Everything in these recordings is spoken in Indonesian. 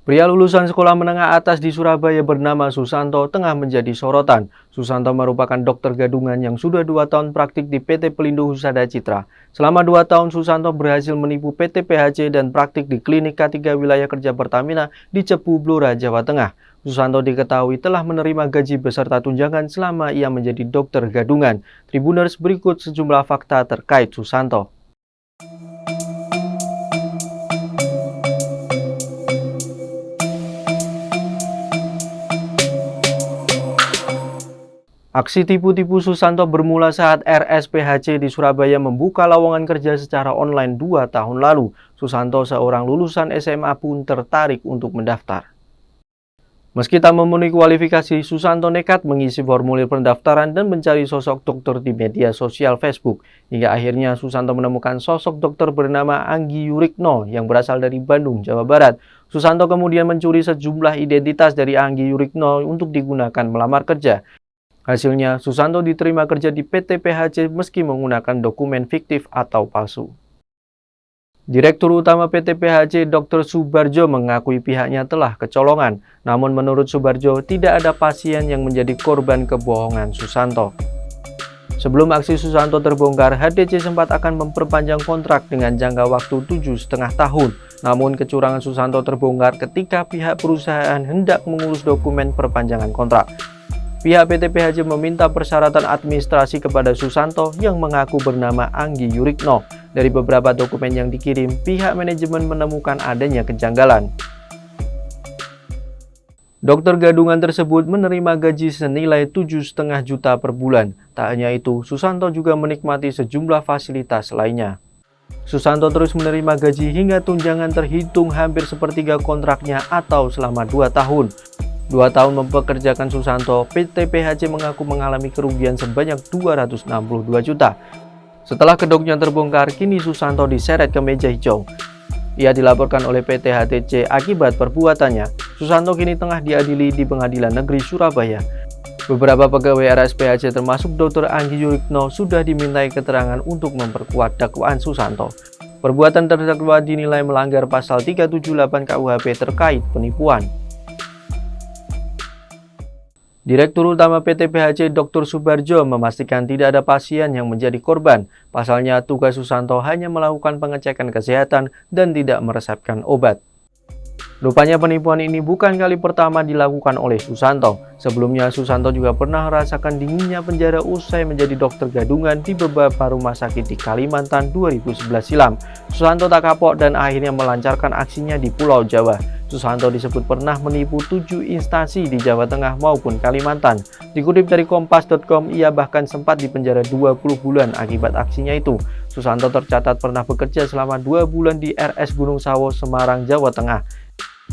Pria lulusan sekolah menengah atas di Surabaya bernama Susanto tengah menjadi sorotan. Susanto merupakan dokter gadungan yang sudah 2 tahun praktik di PT Pelindung Husada Citra. Selama 2 tahun, Susanto berhasil menipu PT PHC dan praktik di klinik K3 Wilayah Kerja Pertamina di Cepu, Blora, Jawa Tengah. Susanto diketahui telah menerima gaji beserta tunjangan selama ia menjadi dokter gadungan. Tribuners, berikut sejumlah fakta terkait Susanto. Aksi tipu-tipu Susanto bermula saat RSPHC di Surabaya membuka lowongan kerja secara online 2 tahun lalu. Susanto, seorang lulusan SMA, pun tertarik untuk mendaftar. Meski tak memenuhi kualifikasi, Susanto nekat mengisi formulir pendaftaran dan mencari sosok dokter di media sosial Facebook. Hingga akhirnya Susanto menemukan sosok dokter bernama Anggi Yurikno yang berasal dari Bandung, Jawa Barat. Susanto kemudian mencuri sejumlah identitas dari Anggi Yurikno untuk digunakan melamar kerja. Hasilnya, Susanto diterima kerja di PT PHC meski menggunakan dokumen fiktif atau palsu. Direktur Utama PT PHC, Dr. Subarjo, mengakui pihaknya telah kecolongan. Namun menurut Subarjo, tidak ada pasien yang menjadi korban kebohongan Susanto. Sebelum aksi Susanto terbongkar, HDC sempat akan memperpanjang kontrak dengan jangka waktu 7,5 tahun. Namun kecurangan Susanto terbongkar ketika pihak perusahaan hendak mengurus dokumen perpanjangan kontrak. Pihak PT PHC meminta persyaratan administrasi kepada Susanto yang mengaku bernama Anggi Yurikno. Dari beberapa dokumen yang dikirim, pihak manajemen menemukan adanya kejanggalan. Dokter gadungan tersebut menerima gaji senilai 7,5 juta per bulan. Tak hanya itu, Susanto juga menikmati sejumlah fasilitas lainnya. Susanto terus menerima gaji hingga tunjangan terhitung hampir sepertiga kontraknya atau selama 2 tahun. 2 tahun mempekerjakan Susanto, PT PHC mengaku mengalami kerugian sebanyak 262 juta. Setelah kedoknya terbongkar, kini Susanto diseret ke meja hijau. Ia dilaporkan oleh PT HTC akibat perbuatannya. Susanto kini tengah diadili di Pengadilan Negeri Surabaya. Beberapa pegawai RSPHC termasuk Dr. Anggi Yurikno sudah dimintai keterangan untuk memperkuat dakwaan Susanto. Perbuatan terdakwa dinilai melanggar pasal 378 KUHP terkait penipuan. Direktur Utama PT PHC, Dr. Subarjo, memastikan tidak ada pasien yang menjadi korban. Pasalnya, tugas Susanto hanya melakukan pengecekan kesehatan dan tidak meresepkan obat. Rupanya penipuan ini bukan kali pertama dilakukan oleh Susanto. Sebelumnya, Susanto juga pernah merasakan dinginnya penjara usai menjadi dokter gadungan di beberapa rumah sakit di Kalimantan 2011 silam. Susanto tak kapok dan akhirnya melancarkan aksinya di Pulau Jawa. Susanto disebut pernah menipu 7 instansi di Jawa Tengah maupun Kalimantan. Dikutip dari Kompas.com, ia bahkan sempat dipenjara 20 bulan akibat aksinya itu. Susanto tercatat pernah bekerja selama 2 bulan di RS Gunung Sawo, Semarang, Jawa Tengah.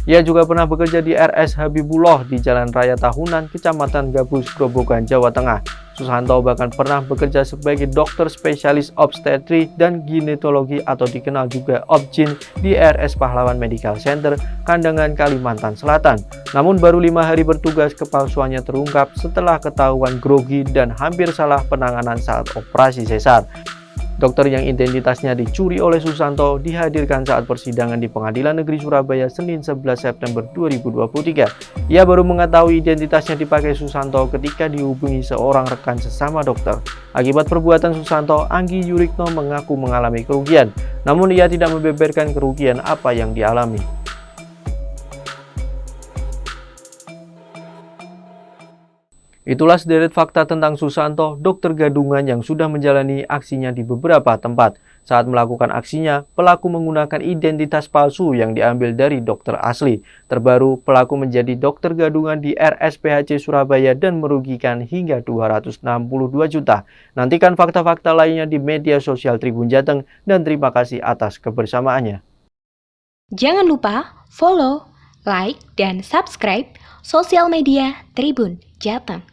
Ia juga pernah bekerja di RS Habibullah di Jalan Raya Tahunan, Kecamatan Gabus, Grobogan, Jawa Tengah. Susanto bahkan pernah bekerja sebagai dokter spesialis obstetri dan ginekologi atau dikenal juga Obgyn di RS Pahlawan Medical Center, Kandangan, Kalimantan Selatan. Namun baru 5 hari bertugas, kepalsuannya terungkap setelah ketahuan grogi dan hampir salah penanganan saat operasi sesar. Dokter yang identitasnya dicuri oleh Susanto dihadirkan saat persidangan di Pengadilan Negeri Surabaya Senin 11 September 2023. Ia baru mengetahui identitasnya dipakai Susanto ketika dihubungi seorang rekan sesama dokter. Akibat perbuatan Susanto, Anggi Yurikno mengaku mengalami kerugian, namun ia tidak membeberkan kerugian apa yang dialami. Itulah sederet fakta tentang Susanto, dokter gadungan yang sudah menjalani aksinya di beberapa tempat. Saat melakukan aksinya, pelaku menggunakan identitas palsu yang diambil dari dokter asli. Terbaru, pelaku menjadi dokter gadungan di RSPHC Surabaya dan merugikan hingga 262 juta. Nantikan fakta-fakta lainnya di media sosial Tribun Jateng dan terima kasih atas kebersamaannya. Jangan lupa follow, like, dan subscribe sosial media Tribun Jateng.